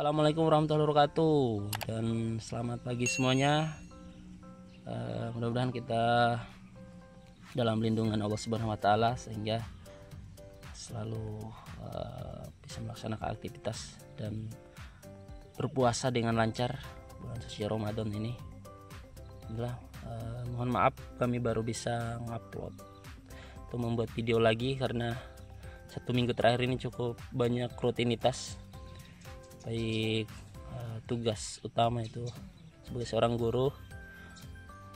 Assalamualaikum warahmatullahi wabarakatuh dan selamat pagi semuanya. Mudah-mudahan kita dalam lindungan Allah Subhanahu wa taala sehingga selalu bisa melaksanakan aktivitas dan berpuasa dengan lancar bulan suci Ramadan ini. Alhamdulillah, mohon maaf kami baru bisa ngupload atau membuat video lagi karena 1 minggu terakhir ini cukup banyak rutinitas, baik tugas utama itu sebagai seorang guru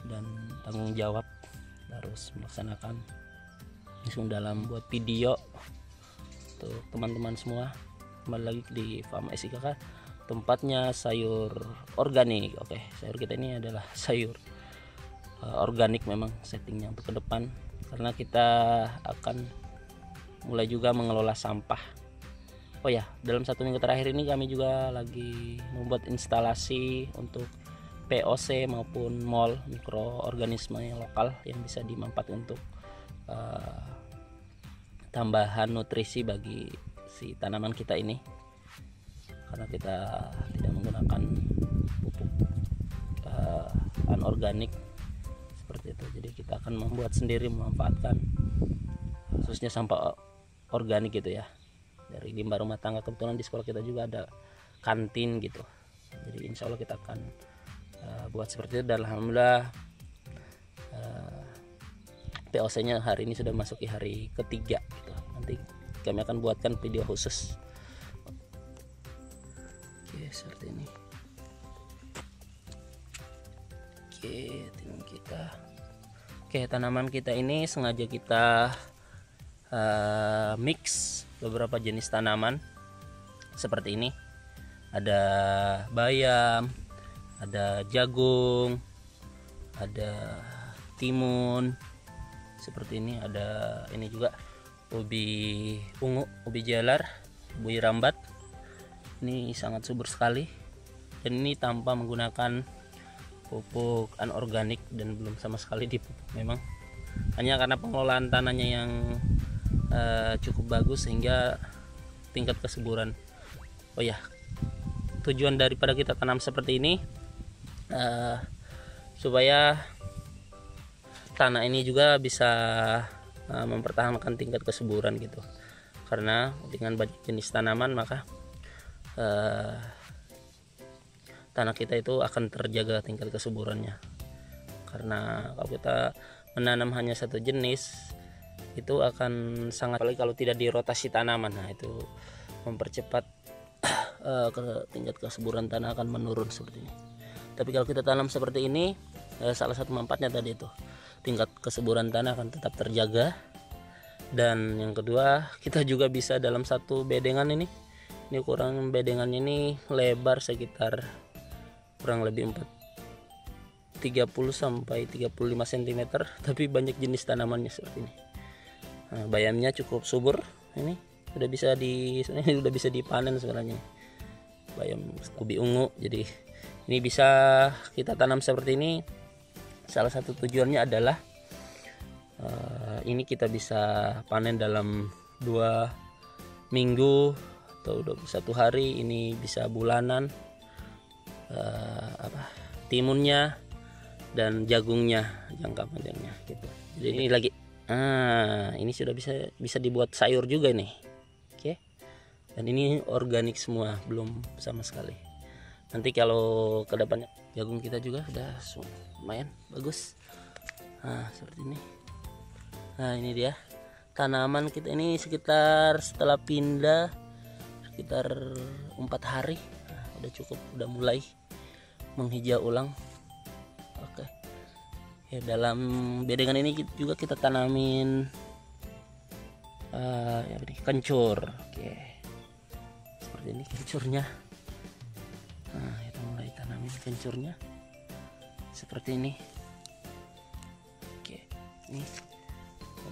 dan tanggung jawab harus melaksanakan langsung dalam buat video untuk teman-teman semua. Kembali lagi di Farm SIKK, tempatnya sayur organik. Oke, sayur kita ini adalah sayur organik, memang settingnya untuk ke depan karena kita akan mulai juga mengelola sampah. Oh ya, dalam 1 minggu terakhir ini kami juga lagi membuat instalasi untuk POC maupun MOL, mikroorganisme lokal yang bisa dimanfaatkan untuk tambahan nutrisi bagi si tanaman kita ini, karena kita tidak menggunakan pupuk anorganik seperti itu. Jadi kita akan membuat sendiri, memanfaatkan khususnya sampah organik gitu ya, dari limbah rumah tangga. Kebetulan di sekolah kita juga ada kantin gitu, jadi insya Allah kita akan buat seperti itu. Dan alhamdulillah POC nya hari ini sudah masuki hari ketiga gitu. Nanti kami akan buatkan video khusus. Oke, seperti ini. Oke, tanaman kita. Oke, tanaman kita ini sengaja kita mix beberapa jenis tanaman seperti ini. Ada bayam, ada jagung, ada timun seperti ini, ada ini juga ubi ungu, ubi jalar, ubi rambat. Ini sangat subur sekali dan ini tanpa menggunakan pupuk anorganik dan belum sama sekali dipupuk, memang hanya karena pengelolaan tanahnya yang cukup bagus sehingga tingkat kesuburan. Oh ya, tujuan daripada kita tanam seperti ini supaya tanah ini juga bisa mempertahankan tingkat kesuburan gitu. Karena dengan banyak jenis tanaman maka tanah kita itu akan terjaga tingkat kesuburannya. Karena kalau kita menanam hanya satu jenis itu akan sangat, apalagi kalau tidak dirotasi tanaman, nah itu mempercepat tingkat kesuburan tanah akan menurun seperti ini. Tapi kalau kita tanam seperti ini, salah satu manfaatnya tadi itu tingkat kesuburan tanah akan tetap terjaga. Dan yang kedua, kita juga bisa dalam satu bedengan ini ukuran bedengannya ini lebar sekitar kurang lebih 30 sampai 35 cm, tapi banyak jenis tanamannya seperti ini. Nah, bayamnya cukup subur, ini udah bisa dipanen sebenarnya. Bayam ubi ungu, jadi ini bisa kita tanam seperti ini. Salah satu tujuannya adalah ini kita bisa panen dalam 2 minggu atau 21 hari, ini bisa bulanan. Timunnya dan jagungnya jangka panjangnya gitu. Jadi ini lagi ini sudah bisa dibuat sayur juga nih. Oke. Dan ini organik semua, belum sama sekali. Nanti kalau ke depannya jagung kita juga udah lumayan bagus. Nah, seperti ini. Nah, ini dia tanaman kita ini sekitar setelah pindah sekitar 4 hari. Nah, udah cukup, udah mulai menghijau ulang. Oke. Ya, dalam bedengan ini juga kita tanamin kencur. Oke, seperti ini kencurnya. Nah, kita mulai tanamin kencurnya seperti ini. Oke, ini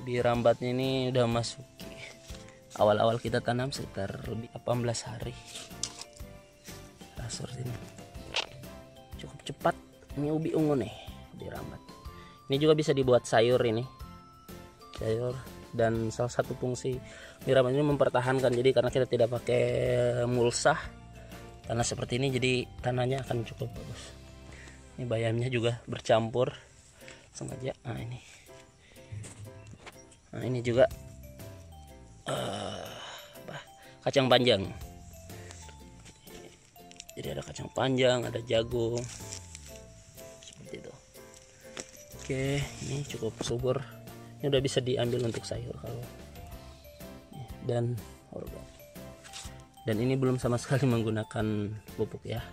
lebih rambatnya ini udah masuk awal-awal kita tanam sekitar lebih 18 hari. Nah, seperti ini cukup cepat. Ini ubi ungu nih dirambat. Ini juga bisa dibuat sayur, ini sayur. Dan salah satu fungsi dirambat ini mempertahankan, jadi karena kita tidak pakai mulsa tanah seperti ini, jadi tanahnya akan cukup bagus. Ini bayamnya juga bercampur sengaja. Nah ini juga kacang panjang. Jadi ada kacang panjang, ada jagung, seperti itu. Oke, ini cukup subur. Ini udah bisa diambil untuk sayur kalau dan organik. Dan ini belum sama sekali menggunakan pupuk ya,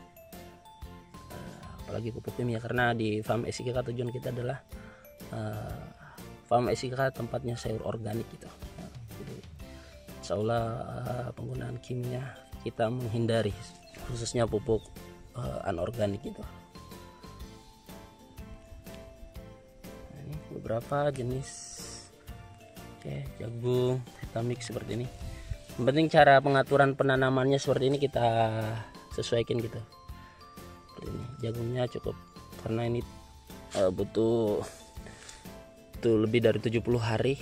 apalagi pupuk kimia, karena di farm SIKK tujuan kita adalah farm SIKK tempatnya sayur organik gitu. Jadi insya Allah penggunaan kimia kita menghindari, khususnya pupuk anorganik gitu. Nah, ini beberapa jenis jagung kita mix seperti ini. Yang penting cara pengaturan penanamannya seperti ini kita sesuaikan gitu. Seperti ini jagungnya cukup, karena ini butuh lebih dari 70 hari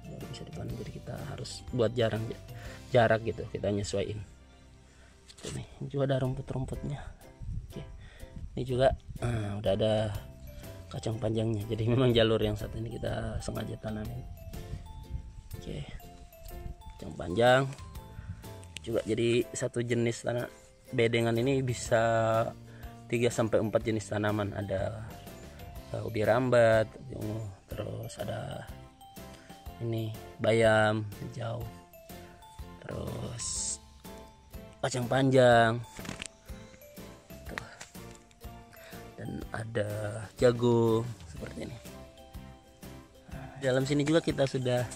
baru bisa dipanen, jadi kita harus buat jarak gitu, kita nyesuaiin. Ini juga ada rumput-rumputnya. Oke. Ini juga udah ada kacang panjangnya, jadi memang jalur yang satu ini kita sengaja tanamin. Oke, kacang panjang juga jadi satu jenis tanah bedengan. Ini bisa 3-4 jenis tanaman, ada ubi rambat, terus ada ini bayam hijau, terus kacang panjang tuh, dan ada jagung seperti ini. Dalam sini juga kita sudah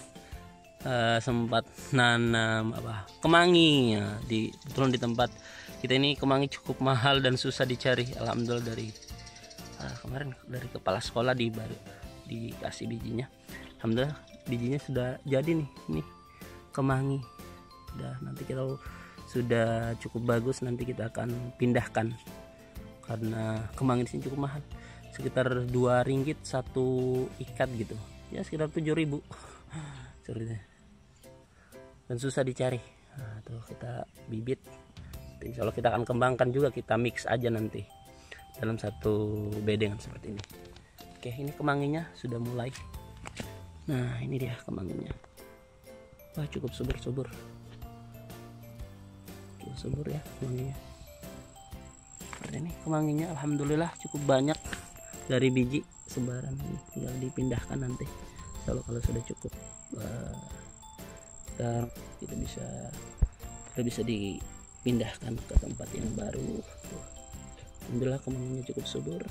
sempat nanam kemangi ya, kebetulan di tempat kita ini kemangi cukup mahal dan susah dicari. Alhamdulillah dari kemarin dari kepala sekolah dikasih bijinya. Alhamdulillah bijinya sudah jadi nih, ini kemangi. Nanti kita sudah cukup bagus, nanti kita akan pindahkan karena kemangi di sini cukup mahal, sekitar 2 ringgit satu ikat gitu ya, sekitar 7.000 dan susah dicari. Nah, tuh kita bibit, insya Allah kita akan kembangkan juga, kita mix aja nanti dalam satu bedengan seperti ini. Oke, ini kemanginya sudah mulai. Nah ini dia kemanginya. Wah cukup subur ya kemanginya. Seperti ini kemanginya, alhamdulillah cukup banyak dari biji sebaran ini, tinggal dipindahkan nanti. Kalau sudah cukup kita bisa dipindahkan ke tempat yang baru. Alhamdulillah kemanginya cukup subur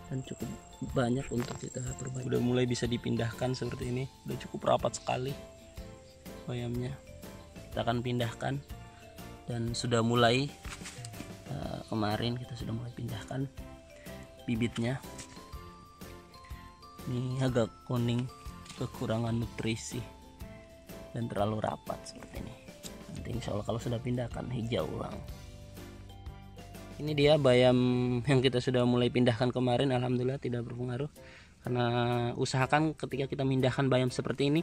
dan cukup banyak untuk kita perbanyak. Udah mulai bisa dipindahkan seperti ini, udah cukup rapat sekali bayamnya. Kita akan pindahkan dan sudah mulai kemarin kita sudah mulai pindahkan bibitnya. Ini agak kuning, kekurangan nutrisi dan terlalu rapat seperti ini. Nanti insya Allah kalau sudah pindahkan hijau ulang. Ini dia bayam yang kita sudah mulai pindahkan kemarin, alhamdulillah tidak berpengaruh. Karena usahakan ketika kita pindahkan bayam seperti ini,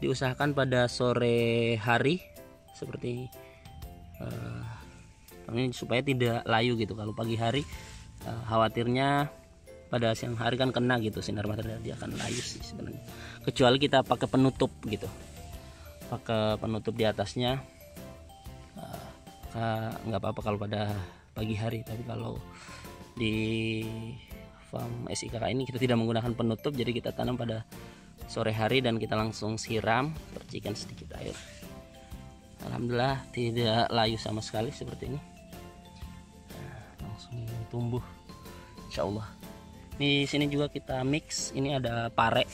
diusahakan pada sore hari seperti ini supaya tidak layu gitu. Kalau pagi hari khawatirnya pada siang hari kan kena gitu sinar matahari, dia akan layu sih sebenarnya. Kecuali kita pakai penutup gitu, pakai penutup di atasnya nggak apa-apa kalau pada pagi hari. Tapi kalau di farm SIKK ini kita tidak menggunakan penutup, jadi kita tanam pada sore hari dan kita langsung siram, percikan sedikit air. Alhamdulillah tidak layu sama sekali seperti ini. Langsung tumbuh insya Allah. Di sini juga kita mix, ini ada pare.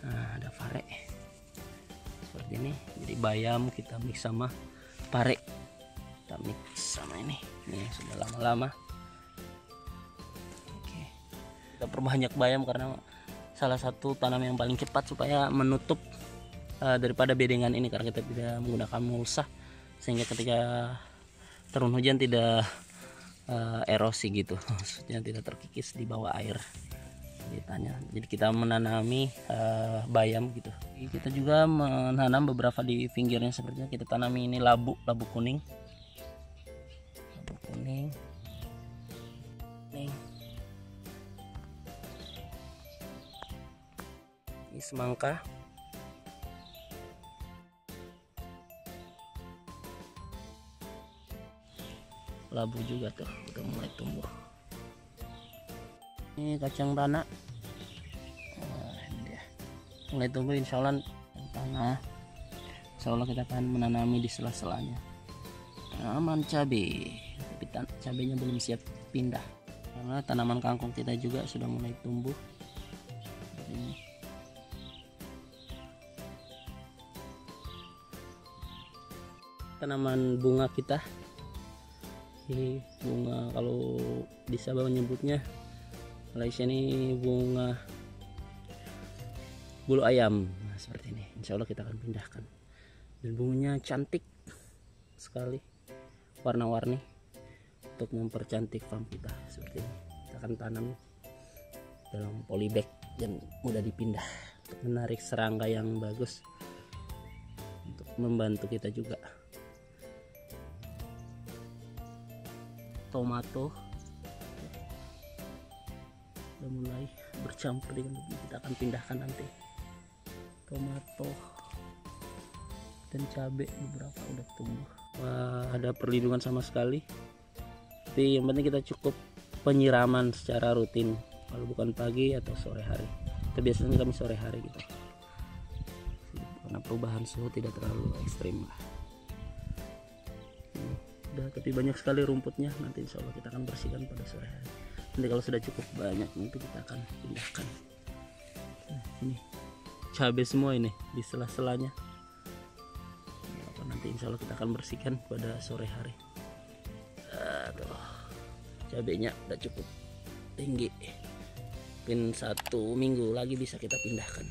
Nah, ada pare seperti ini, jadi bayam kita mix sama pare, kita mix sama ini sudah lama-lama. Oke, kita perbanyak bayam karena salah satu tanam yang paling cepat supaya menutup daripada bedengan ini, karena kita tidak menggunakan mulsa sehingga ketika turun hujan tidak erosi gitu, maksudnya tidak terkikis di bawah air. Jadi kita menanami bayam gitu. Kita juga menanam beberapa di pinggirnya, sepertinya kita tanami ini labu kuning. kuning, ini semangka, labu juga tuh udah mulai tumbuh. Ini kacang tanah, ini dia mulai tumbuh. Insya Allah tanah, insya Allah kita akan menanami di sela-selanya. Tanaman cabai, tapi cabainya belum siap pindah karena tanaman kangkung kita juga sudah mulai tumbuh. Ini tanaman bunga kita, ini bunga kalau di Sabah menyebutnya Malaysia ini bunga bulu ayam. Nah, seperti ini insya Allah kita akan pindahkan, dan bunganya cantik sekali, warna-warni, untuk mempercantik farm kita. Seperti ini kita akan tanam dalam polybag dan mudah dipindah untuk menarik serangga yang bagus, untuk membantu kita juga. Tomato udah mulai bercampur dengan bumbu, kita akan pindahkan nanti. Tomato dan cabai beberapa udah tumbuh. Wah, ada perlindungan sama sekali, tapi yang penting kita cukup penyiraman secara rutin, kalau bukan pagi atau sore hari. Kita biasanya kami sore hari gitu, karena perubahan suhu tidak terlalu ekstrim lah. Udah, tapi banyak sekali rumputnya, nanti insya Allah kita akan bersihkan pada sore hari. Nanti kalau sudah cukup banyak, nanti kita akan pindahkan. Nah, ini cabai semua ini di sela-selanya. Nanti insya Allah kita akan bersihkan pada sore hari. Aduh, cabainya udah cukup tinggi, mungkin 1 minggu lagi bisa kita pindahkan.